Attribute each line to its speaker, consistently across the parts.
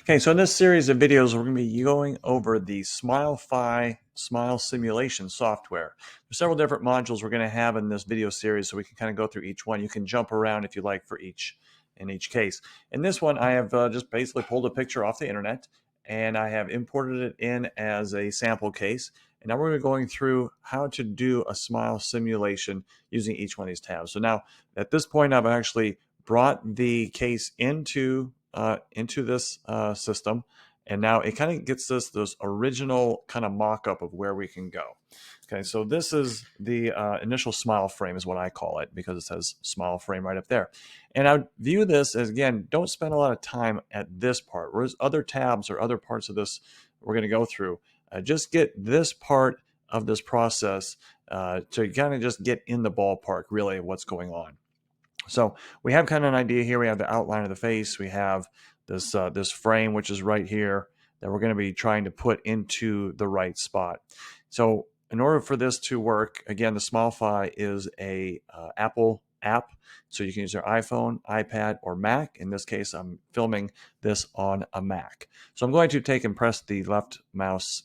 Speaker 1: Okay, so in this series of videos, we're going to be going over the Smilefy smile simulation software. There's several different modules we're going to have in this video series, so we can kind of go through each one. You can jump around if you like for each case. In this one, I have just basically pulled a picture off the internet, and I have imported it in as a sample case. And now we're going to be going through how to do a smile simulation using each one of these tabs. So now, at this point, I've actually brought the case into this system, and now it kind of gets us this original kind of mock-up of where we can go. Okay, so this is the initial smile frame is what I call it, because it says smile frame right up there. And I view this as, again, don't spend a lot of time at this part, whereas other tabs or other parts of this we're going to go through. Just get this part of this process to kind of just get in the ballpark, really, of what's going on. So we have kind of an idea here. We have the outline of the face. We have this this frame, which is right here, that we're going to be trying to put into the right spot. So in order for this to work, again, the Smilefy is a Apple app, so you can use your iPhone, iPad, or Mac. In this case, I'm filming this on a Mac. So I'm going to take and press the left mouse,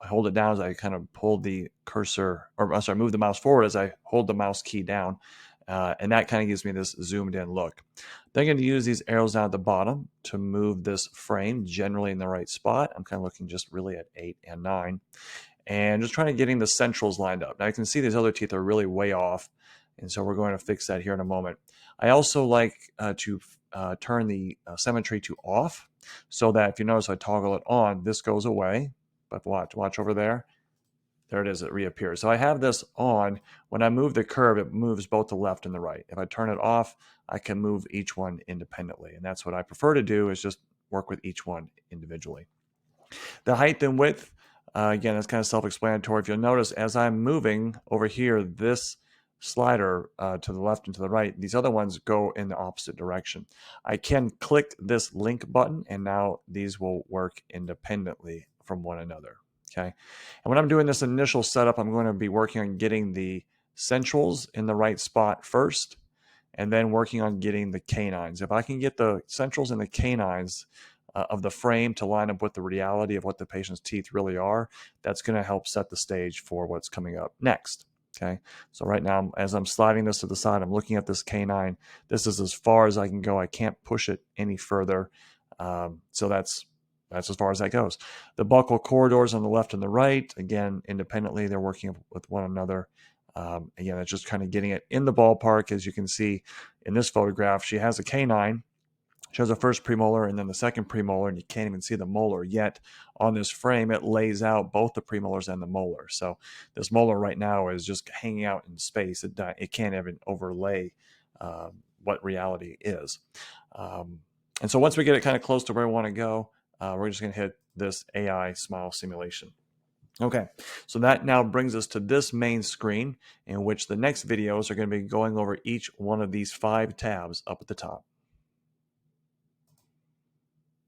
Speaker 1: hold it down as I kind of pull the cursor, or I'm sorry, move the mouse forward as I hold the mouse key down. And that kind of gives me this zoomed in look. Then I'm going to use these arrows down at the bottom to move this frame generally in the right spot. I'm kind of looking just really at 8 and 9. And just trying to getting the centrals lined up. Now you can see these other teeth are really way off. And so we're going to fix that here in a moment. I also like to turn the symmetry to off, so that if you notice I toggle it on, this goes away. But watch over there. There it is, it reappears. So I have this on. When I move the curve, it moves both the left and the right. If I turn it off, I can move each one independently. And that's what I prefer to do, is just work with each one individually. The height and width, again, that's kind of self-explanatory. If you'll notice, as I'm moving over here, this slider to the left and to the right, these other ones go in the opposite direction. I can click this link button, and now these will work independently from one another. Okay, and when I'm doing this initial setup, I'm going to be working on getting the centrals in the right spot first, and then working on getting the canines. If I can get the centrals and the canines of the frame to line up with the reality of what the patient's teeth really are, that's going to help set the stage for what's coming up next. Okay, so right now, as I'm sliding this to the side, I'm looking at this canine. This is as far as I can go. I can't push it any further. So that's as far as that goes. The buccal corridors on the left and the right, again, independently, they're working with one another. Again, it's just kind of getting it in the ballpark. As you can see in this photograph, she has a canine. She has a first premolar and then the second premolar, and you can't even see the molar yet. On this frame, it lays out both the premolars and the molar. So this molar right now is just hanging out in space. It can't even overlay what reality is. And so once we get it kind of close to where we want to go, we're just going to hit this AI smile simulation. Okay, so that now brings us to this main screen, in which the next videos are going to be going over each one of these 5 tabs up at the top.